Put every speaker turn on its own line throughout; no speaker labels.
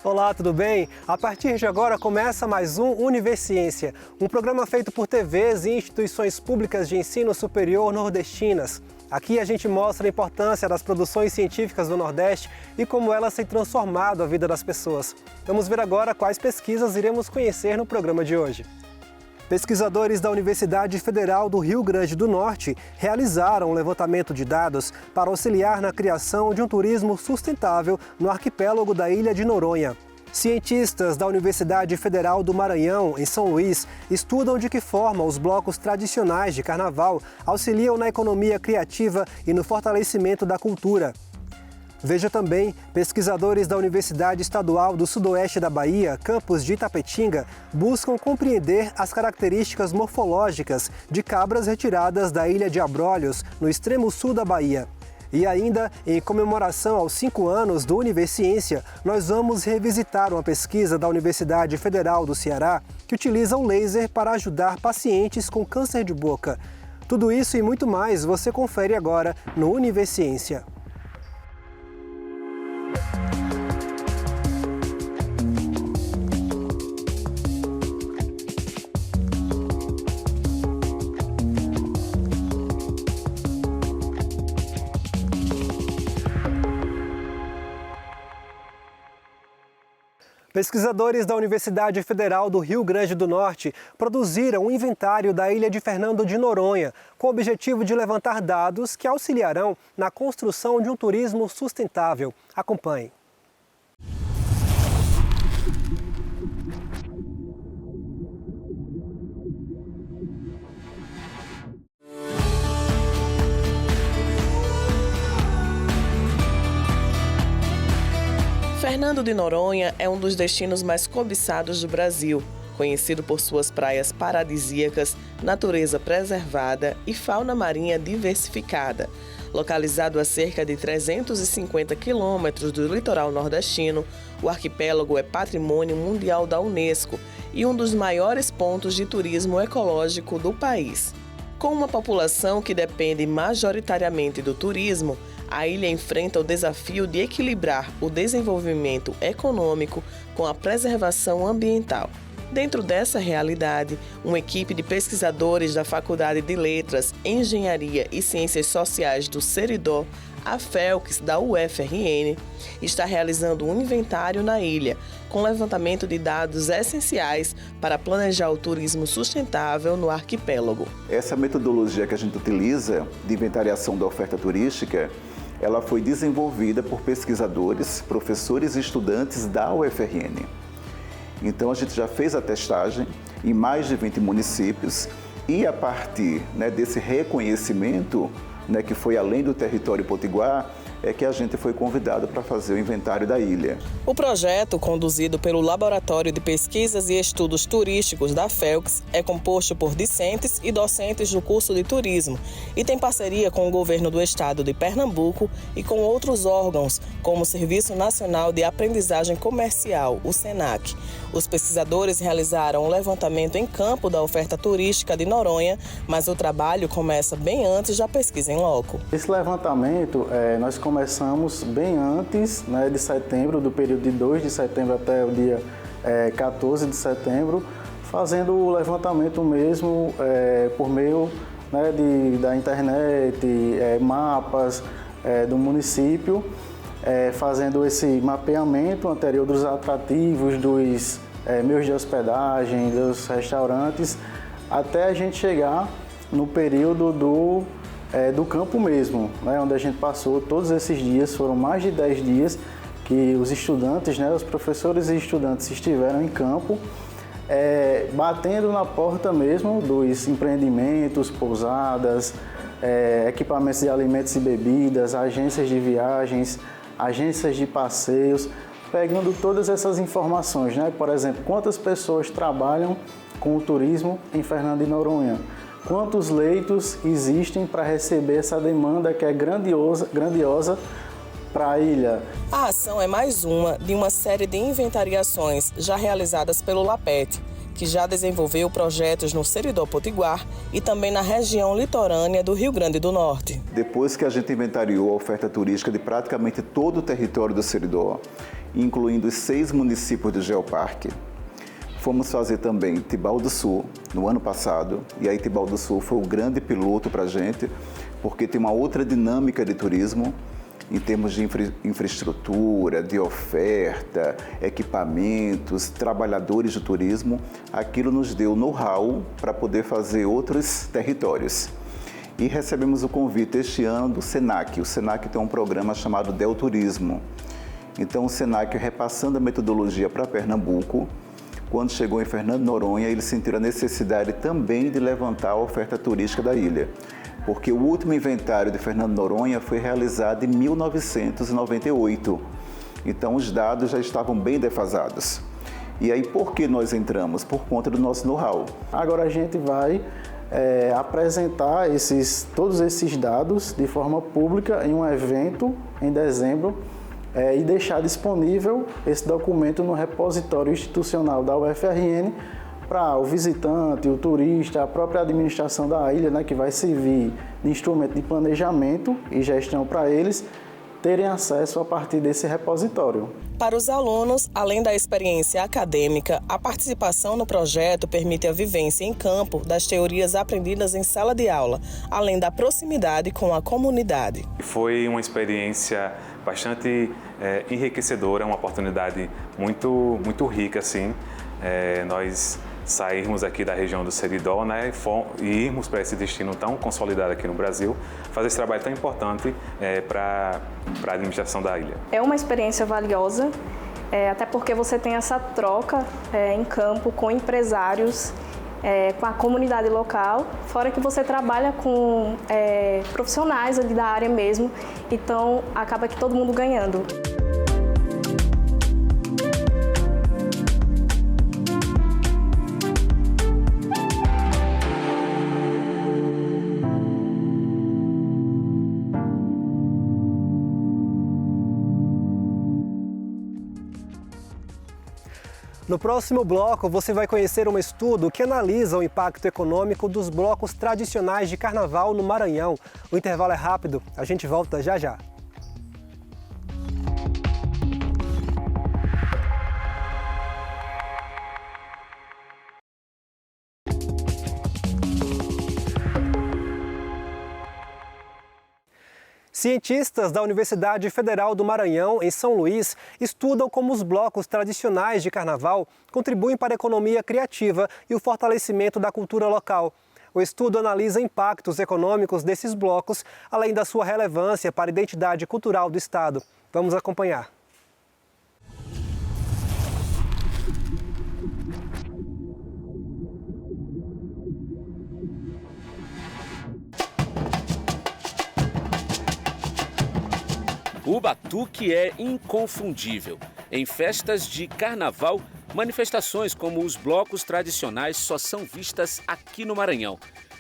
Olá, tudo bem? A partir de agora começa mais um Universiciência, um programa feito por TVs e instituições públicas de ensino superior nordestinas. Aqui a gente mostra a importância das produções científicas do Nordeste e como elas têm transformado a vida das pessoas. Vamos ver agora quais pesquisas iremos conhecer no programa de hoje. Pesquisadores da Universidade Federal do Rio Grande do Norte realizaram um levantamento de dados para auxiliar na criação de um turismo sustentável no arquipélago da Ilha de Noronha. Cientistas da Universidade Federal do Maranhão, em São Luís, estudam de que forma os blocos tradicionais de carnaval auxiliam na economia criativa e no fortalecimento da cultura. Veja também, pesquisadores da Universidade Estadual do Sudoeste da Bahia, campus de Itapetinga, buscam compreender as características morfológicas de cabras retiradas da ilha de Abrolhos, no extremo sul da Bahia. E ainda, em comemoração aos 5 anos do Universiciência, nós vamos revisitar uma pesquisa da Universidade Federal do Ceará que utiliza o laser para ajudar pacientes com câncer de boca. Tudo isso e muito mais você confere agora no Universiciência. Pesquisadores da Universidade Federal do Rio Grande do Norte produziram um inventário da ilha de Fernando de Noronha, com o objetivo de levantar dados que auxiliarão na construção de um turismo sustentável. Acompanhe.
Fernando de Noronha é um dos destinos mais cobiçados do Brasil, conhecido por suas praias paradisíacas, natureza preservada e fauna marinha diversificada. Localizado a cerca de 350 quilômetros do litoral nordestino, o arquipélago é patrimônio mundial da Unesco e um dos maiores pontos de turismo ecológico do país. Com uma população que depende majoritariamente do turismo, a ilha enfrenta o desafio de equilibrar o desenvolvimento econômico com a preservação ambiental. Dentro dessa realidade, uma equipe de pesquisadores da Faculdade de Letras, Engenharia e Ciências Sociais do Seridó, a FELCS da UFRN, está realizando um inventário na ilha, com levantamento de dados essenciais para planejar o turismo sustentável no arquipélago.
Essa metodologia que a gente utiliza de inventariação da oferta turística, ela foi desenvolvida por pesquisadores, professores e estudantes da UFRN. Então a gente já fez a testagem em mais de 20 municípios e a partir desse reconhecimento, que foi além do território potiguar, é que a gente foi convidado para fazer o inventário da ilha.
O projeto, conduzido pelo Laboratório de Pesquisas e Estudos Turísticos da FELCS, é composto por discentes e docentes do curso de turismo e tem parceria com o governo do estado de Pernambuco e com outros órgãos, como o Serviço Nacional de Aprendizagem Comercial, o SENAC. Os pesquisadores realizaram um levantamento em campo da oferta turística de Noronha, mas o trabalho começa bem antes da pesquisa em loco.
Esse levantamento, nós começamos bem antes de setembro, do período de 2 de setembro até o dia 14 de setembro, fazendo o levantamento mesmo por meio da internet, mapas do município, fazendo esse mapeamento anterior dos atrativos, dos meios de hospedagem, dos restaurantes, até a gente chegar no período do campo mesmo, onde a gente passou todos esses dias, foram mais de 10 dias que os estudantes, os professores e estudantes estiveram em campo, batendo na porta mesmo dos empreendimentos, pousadas, equipamentos de alimentos e bebidas, agências de viagens, agências de passeios, pegando todas essas informações, por exemplo, quantas pessoas trabalham com o turismo em Fernando de Noronha, quantos leitos existem para receber essa demanda que é grandiosa para a ilha.
A ação é mais uma de uma série de inventariações já realizadas pelo LAPET, que já desenvolveu projetos no Seridó Potiguar e também na região litorânea do Rio Grande do Norte.
Depois que a gente inventariou a oferta turística de praticamente todo o território do Seridó, incluindo os 6 municípios do Geoparque, fomos fazer também Tibau do Sul no ano passado, e aí Tibau do Sul foi o grande piloto para a gente, porque tem uma outra dinâmica de turismo, em termos de infraestrutura, de oferta, equipamentos, trabalhadores de turismo. Aquilo nos deu know-how para poder fazer outros territórios. E recebemos o convite este ano do SENAC. O SENAC tem um programa chamado Del Turismo. Então o SENAC, repassando a metodologia para Pernambuco, quando chegou em Fernando de Noronha, eles sentiram a necessidade também de levantar a oferta turística da ilha, porque o último inventário de Fernando de Noronha foi realizado em 1998. Então os dados já estavam bem defasados. E aí por que nós entramos? Por conta do nosso know-how.
Agora a gente vai apresentar todos esses dados de forma pública em um evento em dezembro e deixar disponível esse documento no repositório institucional da UFRN para o visitante, o turista, a própria administração da ilha, né, que vai servir de instrumento de planejamento e gestão para eles, terem acesso a partir desse repositório.
Para os alunos, além da experiência acadêmica, a participação no projeto permite a vivência em campo das teorias aprendidas em sala de aula, além da proximidade com a comunidade.
Foi uma experiência bastante enriquecedora, uma oportunidade muito rica, assim. Nós sairmos aqui da região do Seridó, né, e irmos para esse destino tão consolidado aqui no Brasil, fazer esse trabalho tão importante para a administração da ilha.
É uma experiência valiosa, até porque você tem essa troca em campo com empresários, com a comunidade local, fora que você trabalha com profissionais ali da área mesmo, então acaba que todo mundo ganhando.
No próximo bloco, você vai conhecer um estudo que analisa o impacto econômico dos blocos tradicionais de carnaval no Maranhão. O intervalo é rápido, a gente volta já já. Cientistas da Universidade Federal do Maranhão, em São Luís, estudam como os blocos tradicionais de carnaval contribuem para a economia criativa e o fortalecimento da cultura local. O estudo analisa impactos econômicos desses blocos, além da sua relevância para a identidade cultural do Estado. Vamos acompanhar.
O batuque é inconfundível. Em festas de carnaval, manifestações como os blocos tradicionais só são vistas aqui no Maranhão.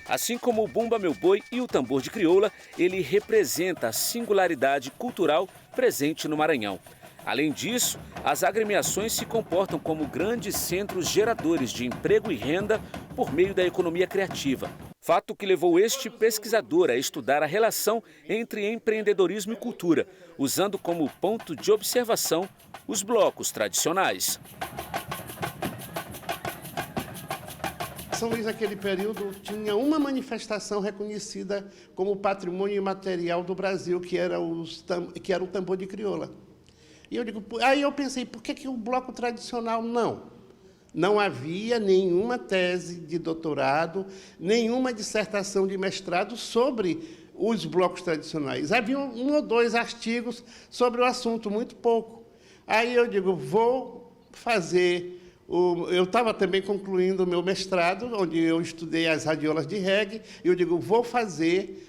Assim como o Bumba Meu Boi e o tambor de crioula, ele representa a singularidade cultural presente no Maranhão. Além disso, as agremiações se comportam como grandes centros geradores de emprego e renda por meio da economia criativa. Fato que levou este pesquisador a estudar a relação entre empreendedorismo e cultura, usando como ponto de observação os blocos tradicionais.
São Luís, naquele período, tinha uma manifestação reconhecida como patrimônio imaterial do Brasil, que era o tambor de crioula. E aí eu pensei, por que o bloco tradicional não? Não havia nenhuma tese de doutorado, nenhuma dissertação de mestrado sobre os blocos tradicionais. Havia um ou dois artigos sobre o assunto, muito pouco. Aí eu digo, vou fazer... Eu estava também concluindo o meu mestrado, onde eu estudei as radiolas de reggae, e eu digo, vou fazer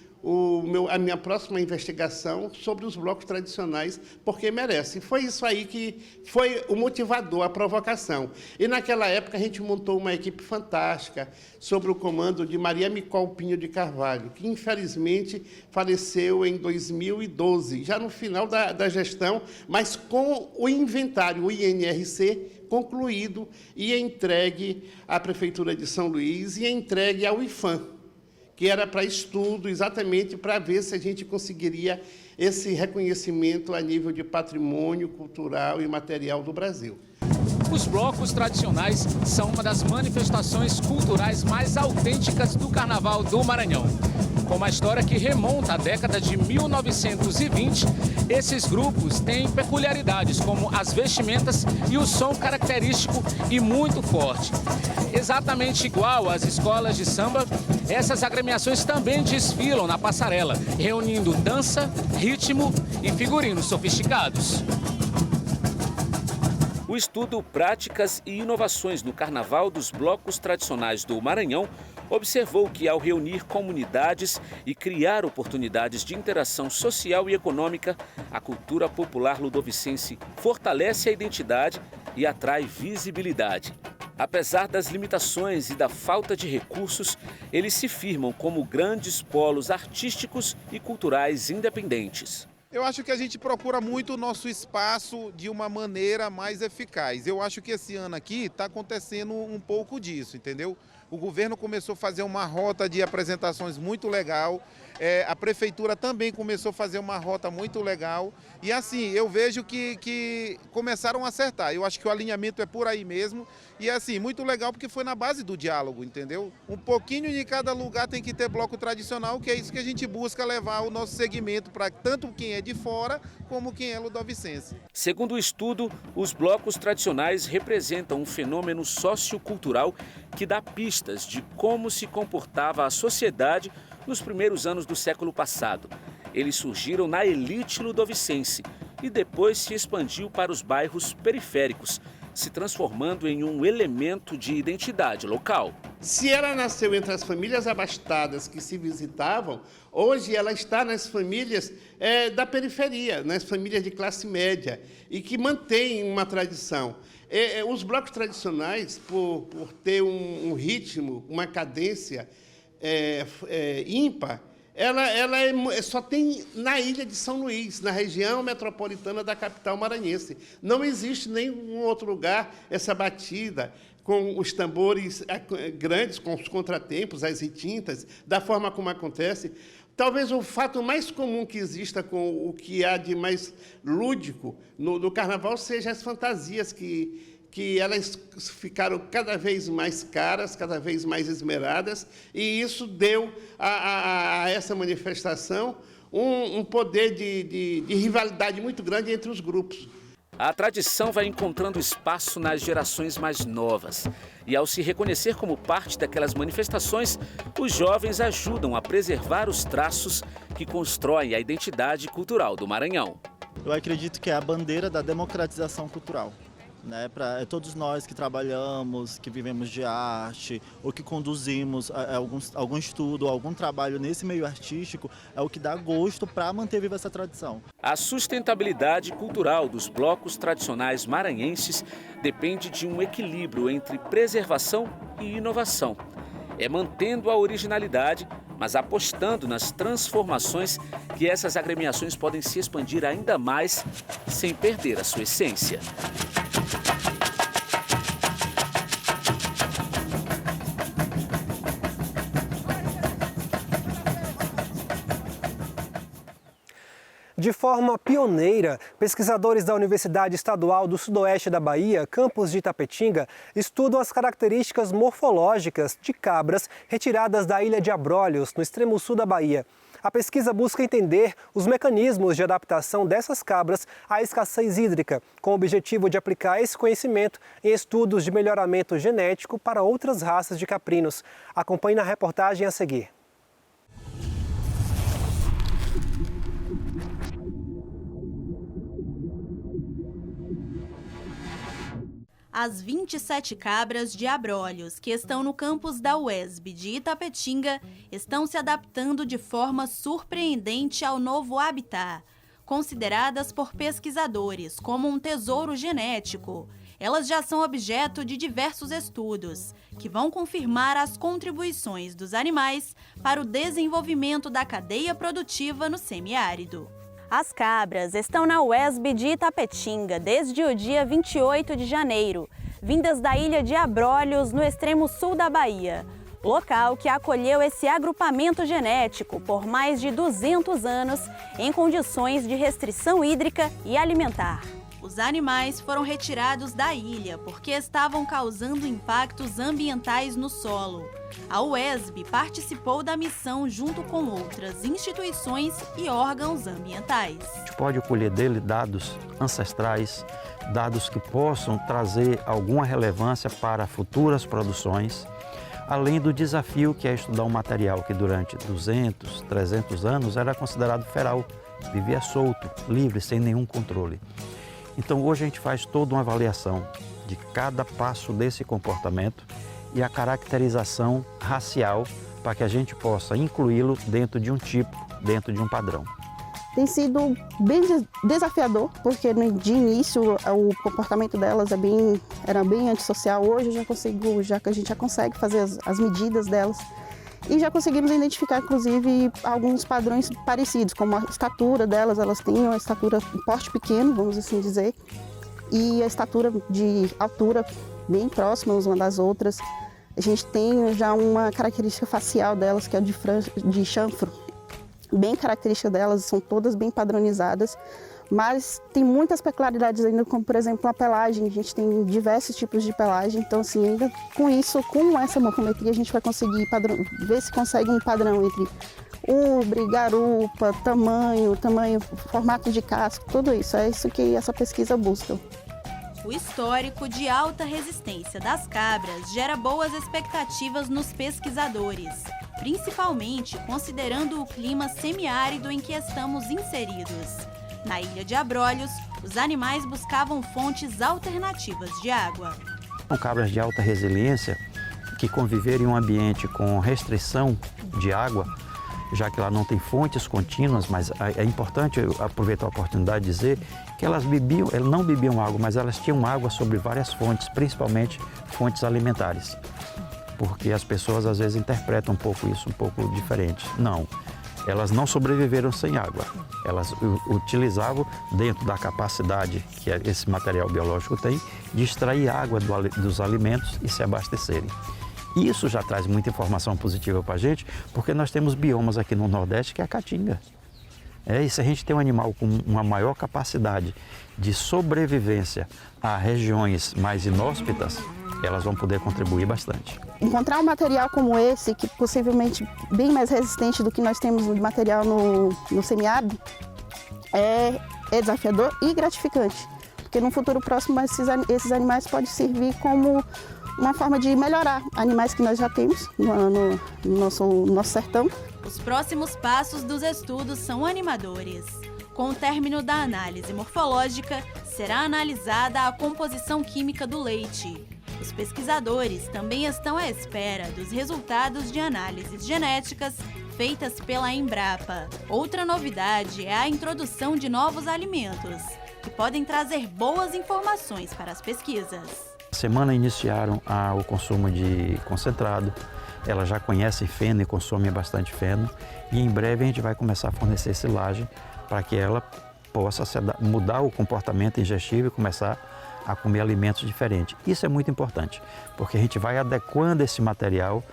a minha próxima investigação sobre os blocos tradicionais, porque merece. Foi isso aí que foi o motivador, a provocação. E, naquela época, a gente montou uma equipe fantástica, sob o comando de Maria Micol Pinho de Carvalho, que, infelizmente, faleceu em 2012, já no final da gestão, mas com o inventário, o INRC, concluído e entregue à Prefeitura de São Luís e entregue ao IFAM, que era para estudo, exatamente para ver se a gente conseguiria esse reconhecimento a nível de patrimônio cultural e material do Brasil.
Os blocos tradicionais são uma das manifestações culturais mais autênticas do Carnaval do Maranhão. Com uma história que remonta à década de 1920, esses grupos têm peculiaridades como as vestimentas e o som característico e muito forte. Exatamente igual às escolas de samba, essas agremiações também desfilam na passarela, reunindo dança, ritmo e figurinos sofisticados.
O estudo Práticas e Inovações no Carnaval dos Blocos Tradicionais do Maranhão observou que, ao reunir comunidades e criar oportunidades de interação social e econômica, a cultura popular ludovicense fortalece a identidade e atrai visibilidade. Apesar das limitações e da falta de recursos, eles se firmam como grandes polos artísticos e culturais independentes.
Eu acho que a gente procura muito o nosso espaço de uma maneira mais eficaz. Eu acho que esse ano aqui está acontecendo um pouco disso, entendeu? O governo começou a fazer uma rota de apresentações muito legal. A prefeitura também começou a fazer uma rota muito legal. E assim, eu vejo que começaram a acertar. Eu acho que o alinhamento é por aí mesmo. E assim, muito legal porque foi na base do diálogo, entendeu? Um pouquinho de cada lugar tem que ter bloco tradicional, que é isso que a gente busca levar o nosso segmento para tanto quem é de fora como quem é ludovicense.
Segundo o estudo, os blocos tradicionais representam um fenômeno sociocultural que dá pistas de como se comportava a sociedade nos primeiros anos do século passado. Eles surgiram na elite ludovicense e depois se expandiu para os bairros periféricos, se transformando em um elemento de identidade local.
Se ela nasceu entre as famílias abastadas que se visitavam, hoje ela está nas famílias da periferia, nas famílias de classe média, e que mantêm uma tradição. Os blocos tradicionais, por ter um ritmo, uma cadência ímpar, ela só tem na ilha de São Luís, na região metropolitana da capital maranhense. Não existe em nenhum outro lugar essa batida com os tambores grandes, com os contratempos, as retintas, da forma como acontece. Talvez o fato mais comum que exista com o que há de mais lúdico no Carnaval seja as fantasias que elas ficaram cada vez mais caras, cada vez mais esmeradas, e isso deu a essa manifestação um poder de rivalidade muito grande entre os grupos.
A tradição vai encontrando espaço nas gerações mais novas. E ao se reconhecer como parte daquelas manifestações, os jovens ajudam a preservar os traços que constroem a identidade cultural do Maranhão.
Eu acredito que é a bandeira da democratização cultural. Para todos nós que trabalhamos, que vivemos de arte ou que conduzimos algum estudo, algum trabalho nesse meio artístico, é o que dá gosto para manter viva essa tradição.
A sustentabilidade cultural dos blocos tradicionais maranhenses depende de um equilíbrio entre preservação e inovação. É mantendo a originalidade, mas apostando nas transformações que essas agremiações podem se expandir ainda mais sem perder a sua essência.
De forma pioneira, pesquisadores da Universidade Estadual do Sudoeste da Bahia, campus de Itapetinga, estudam as características morfológicas de cabras retiradas da ilha de Abrolhos, no extremo sul da Bahia. A pesquisa busca entender os mecanismos de adaptação dessas cabras à escassez hídrica, com o objetivo de aplicar esse conhecimento em estudos de melhoramento genético para outras raças de caprinos. Acompanhe na reportagem a seguir.
As 27 cabras de Abrolhos, que estão no campus da UESB de Itapetinga, estão se adaptando de forma surpreendente ao novo habitat. Consideradas por pesquisadores como um tesouro genético, elas já são objeto de diversos estudos, que vão confirmar as contribuições dos animais para o desenvolvimento da cadeia produtiva no semiárido. As cabras estão na UESB de Itapetinga desde o dia 28 de janeiro, vindas da ilha de Abrolhos, no extremo sul da Bahia, local que acolheu esse agrupamento genético por mais de 200 anos em condições de restrição hídrica e alimentar. Os animais foram retirados da ilha porque estavam causando impactos ambientais no solo. A UESB participou da missão junto com outras instituições e órgãos ambientais.
A gente pode colher dele dados ancestrais, dados que possam trazer alguma relevância para futuras produções, além do desafio que é estudar um material que durante 200, 300 anos era considerado feral, vivia solto, livre, sem nenhum controle. Então hoje a gente faz toda uma avaliação de cada passo desse comportamento e a caracterização racial para que a gente possa incluí-lo dentro de um tipo, dentro de um padrão.
Tem sido bem desafiador, porque de início o comportamento delas era bem antissocial. Hoje a gente já consegue fazer as medidas delas e já conseguimos identificar, inclusive, alguns padrões parecidos, como a estatura delas. Elas têm uma estatura, um porte pequeno, vamos assim dizer, e a estatura de altura bem próximas umas das outras. A gente tem já uma característica facial delas, que é de chanfro, bem característica delas, são todas bem padronizadas, mas tem muitas peculiaridades ainda, como por exemplo a pelagem. A gente tem diversos tipos de pelagem, então assim, ainda com essa morfometria a gente vai conseguir ver se consegue um padrão entre ubre, garupa, tamanho, formato de casco, tudo isso, é isso que essa pesquisa busca.
O histórico de alta resistência das cabras gera boas expectativas nos pesquisadores, principalmente considerando o clima semiárido em que estamos inseridos. Na ilha de Abrolhos, os animais buscavam fontes alternativas de água.
São cabras de alta resiliência que conviveram em um ambiente com restrição de água, já que lá não tem fontes contínuas, mas é importante aproveitar a oportunidade de dizer que elas não bebiam água, mas elas tinham água sobre várias fontes, principalmente fontes alimentares. Porque as pessoas às vezes interpretam isso um pouco diferente. Não, elas não sobreviveram sem água. Elas utilizavam, dentro da capacidade que esse material biológico tem, de extrair água dos alimentos e se abastecerem. Isso já traz muita informação positiva para a gente, porque nós temos biomas aqui no Nordeste que é a caatinga. E se a gente tem um animal com uma maior capacidade de sobrevivência a regiões mais inóspitas, elas vão poder contribuir bastante.
Encontrar um material como esse, que possivelmente bem mais resistente do que nós temos de material no semiárido, é desafiador e gratificante. Porque no futuro próximo esses animais podem servir como uma forma de melhorar animais que nós já temos no nosso sertão.
Os próximos passos dos estudos são animadores. Com o término da análise morfológica, será analisada a composição química do leite. Os pesquisadores também estão à espera dos resultados de análises genéticas feitas pela Embrapa. Outra novidade é a introdução de novos alimentos, que podem trazer boas informações para as pesquisas.
Semana iniciaram o consumo de concentrado, elas já conhecem feno e consomem bastante feno, e em breve a gente vai começar a fornecer silagem para que ela possa mudar o comportamento ingestivo e começar a comer alimentos diferentes. Isso é muito importante, porque a gente vai adequando esse material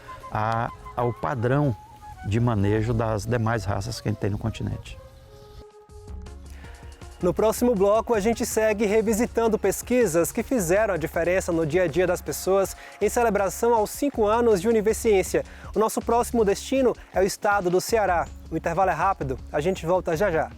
ao padrão de manejo das demais raças que a gente tem no continente.
No próximo bloco, a gente segue revisitando pesquisas que fizeram a diferença no dia a dia das pessoas em celebração aos 5 anos de Univerciência. O nosso próximo destino é o estado do Ceará. O intervalo é rápido, a gente volta já já.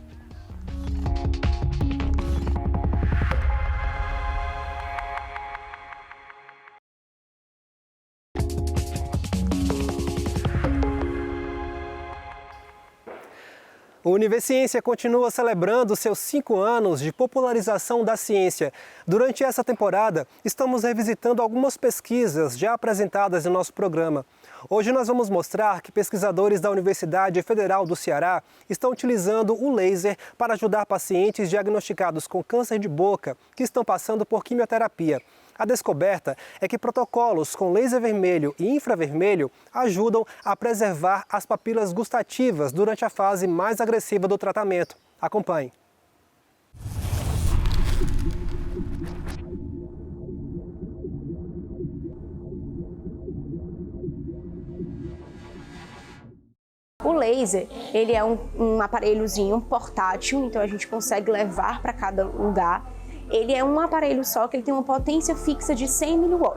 O Univerciência continua celebrando seus 5 anos de popularização da ciência. Durante essa temporada, estamos revisitando algumas pesquisas já apresentadas em nosso programa. Hoje nós vamos mostrar que pesquisadores da Universidade Federal do Ceará estão utilizando o laser para ajudar pacientes diagnosticados com câncer de boca que estão passando por quimioterapia. A descoberta é que protocolos com laser vermelho e infravermelho ajudam a preservar as papilas gustativas durante a fase mais agressiva do tratamento. Acompanhe.
O laser, ele é um aparelhozinho portátil, então a gente consegue levar para cada lugar. Ele é um aparelho só que ele tem uma potência fixa de 100 mW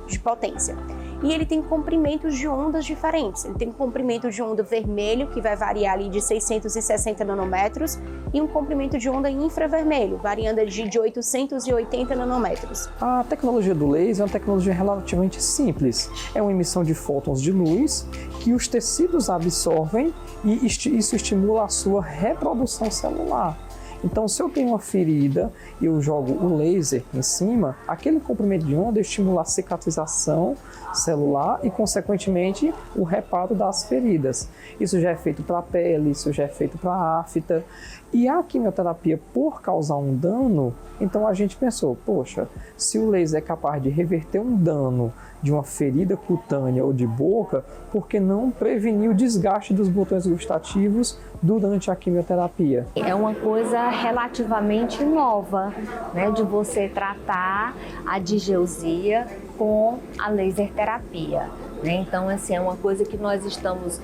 de potência. E ele tem comprimentos de ondas diferentes. Ele tem um comprimento de onda vermelho, que vai variar ali de 660 nanômetros, e um comprimento de onda infravermelho, variando de 880 nanômetros.
A tecnologia do laser é uma tecnologia relativamente simples. É uma emissão de fótons de luz que os tecidos absorvem e isso estimula a sua reprodução celular. Então, se eu tenho uma ferida e eu jogo o laser em cima, aquele comprimento de onda estimula a cicatrização celular e, consequentemente, o reparo das feridas. Isso já é feito para a pele, isso já é feito para a afta. E a quimioterapia, por causar um dano, então a gente pensou, poxa, se o laser é capaz de reverter um dano de uma ferida cutânea ou de boca, por que não prevenir o desgaste dos botões gustativos durante a quimioterapia?
É uma coisa relativamente nova, né, de você tratar a digeusia com a laser terapia. Então, assim, é uma coisa que nós estamos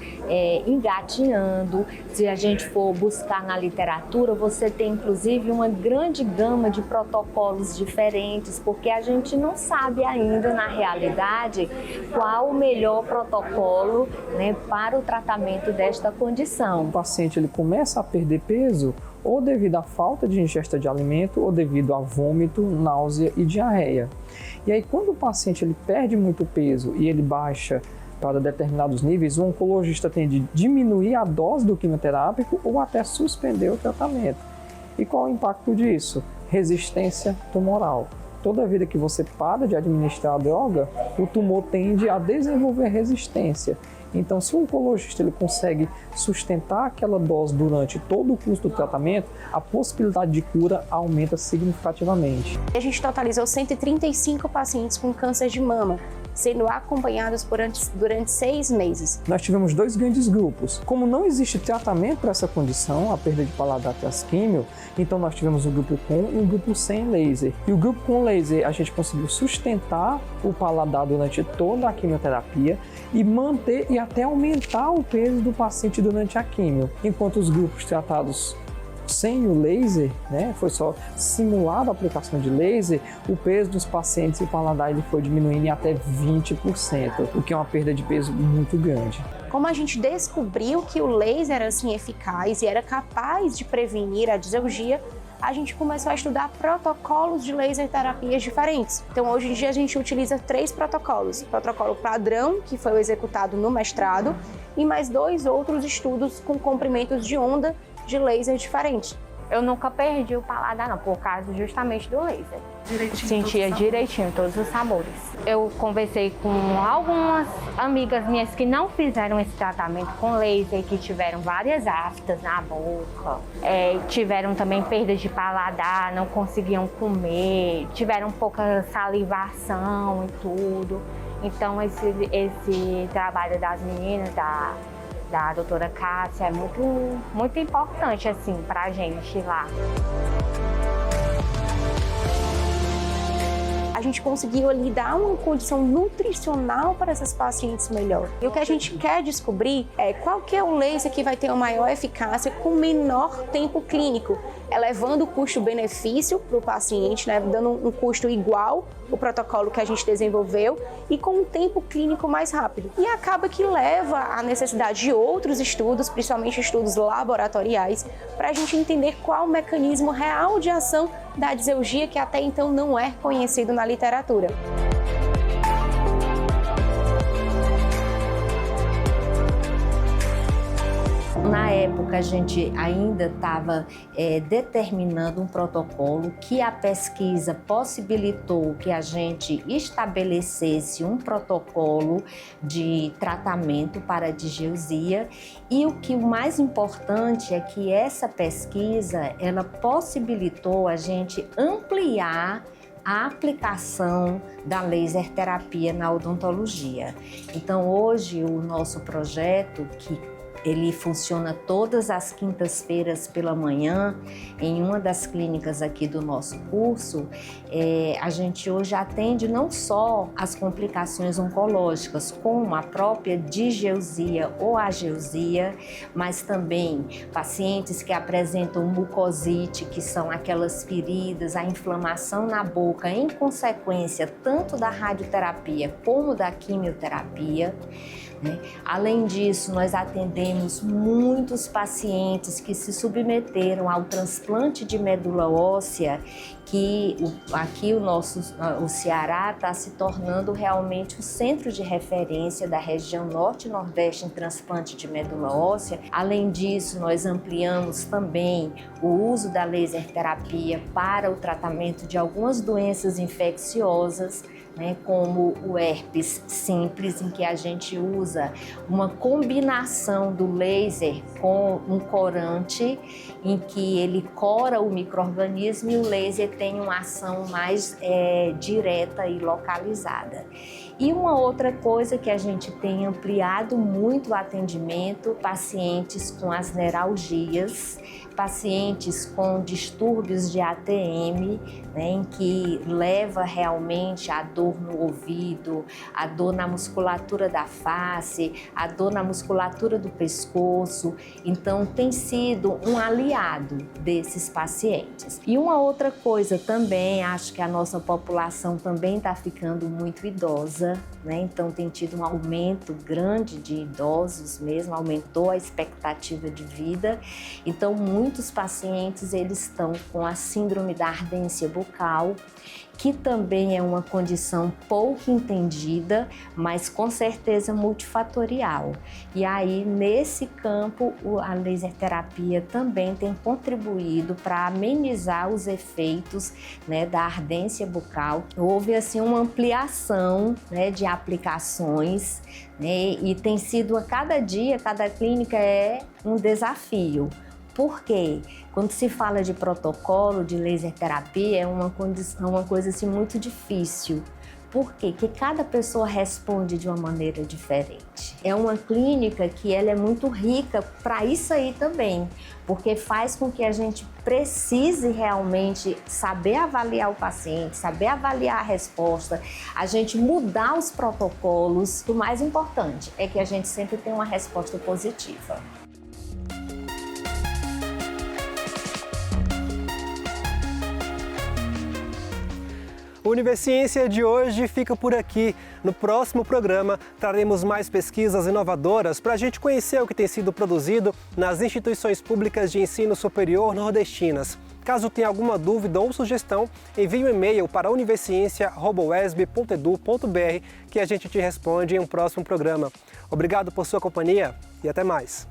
engatinhando. Se a gente for buscar na literatura, você tem, inclusive, uma grande gama de protocolos diferentes, porque a gente não sabe ainda, na realidade, qual o melhor protocolo, né, para o tratamento desta condição.
O paciente ele começa a perder peso ou devido à falta de ingesta de alimento ou devido a vômito, náusea e diarreia. E aí, quando o paciente ele perde muito peso e ele baixa para determinados níveis, o oncologista tem de diminuir a dose do quimioterápico ou até suspender o tratamento. E qual é o impacto disso? Resistência tumoral. Toda vida que você para de administrar a droga, o tumor tende a desenvolver resistência. Então, se o oncologista ele consegue sustentar aquela dose durante todo o curso do tratamento, a possibilidade de cura aumenta significativamente.
A gente totalizou 135 pacientes com câncer de mama, sendo acompanhados durante 6 meses.
Nós tivemos 2 grandes grupos. Como não existe tratamento para essa condição, a perda de paladar após químio, então nós tivemos um grupo com e um grupo sem laser. E o grupo com laser, a gente conseguiu sustentar o paladar durante toda a quimioterapia e manter e até aumentar o peso do paciente durante a quimio. Enquanto os grupos tratados sem o laser, né, foi só simulada a aplicação de laser, o peso dos pacientes e o paladar ele foi diminuindo em até 20%, o que é uma perda de peso muito grande.
Como a gente descobriu que o laser era assim eficaz e era capaz de prevenir a disaugia, a gente começou a estudar protocolos de laser terapias diferentes. Então, hoje em dia, a gente utiliza 3 protocolos. O protocolo padrão, que foi executado no mestrado, e mais 2 outros estudos com comprimentos de onda de laser diferentes.
Eu nunca perdi o paladar, não, por causa justamente do laser. Sentia
todos
direitinho todos os sabores. Eu conversei com algumas amigas minhas que não fizeram esse tratamento com laser, que tiveram várias aftas na boca, tiveram também perdas de paladar, não conseguiam comer, tiveram pouca salivação e tudo. Então esse trabalho das meninas, da doutora Cássia, é muito importante assim, pra gente lá.
A gente conseguiu ali dar uma condição nutricional para essas pacientes melhor. E o que a gente quer descobrir é qual que é o laser que vai ter uma maior eficácia com menor tempo clínico, elevando o custo-benefício para o paciente, né, dando um custo igual ao protocolo que a gente desenvolveu e com um tempo clínico mais rápido. E acaba que leva à necessidade de outros estudos, principalmente estudos laboratoriais, para a gente entender qual o mecanismo real de ação da disaugia que até então não é conhecido na literatura.
Na época, a gente ainda estava determinando um protocolo que a pesquisa possibilitou que a gente estabelecesse um protocolo de tratamento para a digeusia. E o mais importante é que essa pesquisa ela possibilitou a gente ampliar a aplicação da laser terapia na odontologia. Então, hoje, o nosso projeto, que Ele funciona todas as quintas-feiras pela manhã. Em uma das clínicas aqui do nosso curso, a gente hoje atende não só as complicações oncológicas, como a própria digeusia ou ageusia, mas também pacientes que apresentam mucosite, que são aquelas feridas, a inflamação na boca em consequência tanto da radioterapia como da quimioterapia. Além disso, nós atendemos muitos pacientes que se submeteram ao transplante de medula óssea, que aqui o Ceará está se tornando realmente o centro de referência da região norte e nordeste em transplante de medula óssea. Além disso, nós ampliamos também o uso da laser terapia para o tratamento de algumas doenças infecciosas, como o herpes simples, em que a gente usa uma combinação do laser com um corante, em que ele cora o micro-organismo e o laser tem uma ação mais direta e localizada. E uma outra coisa que a gente tem ampliado muito o atendimento, pacientes com as neuralgias, pacientes com distúrbios de ATM, em que leva realmente a dor no ouvido, a dor na musculatura da face, a dor na musculatura do pescoço. Então, tem sido um aliado desses pacientes. E uma outra coisa também, acho que a nossa população também está ficando muito idosa, então tem tido um aumento grande de idosos mesmo, aumentou a expectativa de vida. Então, muitos pacientes eles estão com a síndrome da ardência bucal, que também é uma condição pouco entendida, mas com certeza multifatorial. E aí, nesse campo, a laser terapia também tem contribuído para amenizar os efeitos da ardência bucal. Houve assim uma ampliação de aplicações, e tem sido a cada dia, cada clínica é um desafio. Por quê? Quando se fala de protocolo de laser terapia, é uma coisa assim, muito difícil. Por quê? Porque cada pessoa responde de uma maneira diferente. É uma clínica que ela é muito rica para isso aí também, porque faz com que a gente precise realmente saber avaliar o paciente, saber avaliar a resposta, a gente mudar os protocolos. O mais importante é que a gente sempre tenha uma resposta positiva.
O Universiência de hoje fica por aqui. No próximo programa, traremos mais pesquisas inovadoras para a gente conhecer o que tem sido produzido nas instituições públicas de ensino superior nordestinas. Caso tenha alguma dúvida ou sugestão, envie um e-mail para universiencia@uesb.edu.br que a gente te responde em um próximo programa. Obrigado por sua companhia e até mais.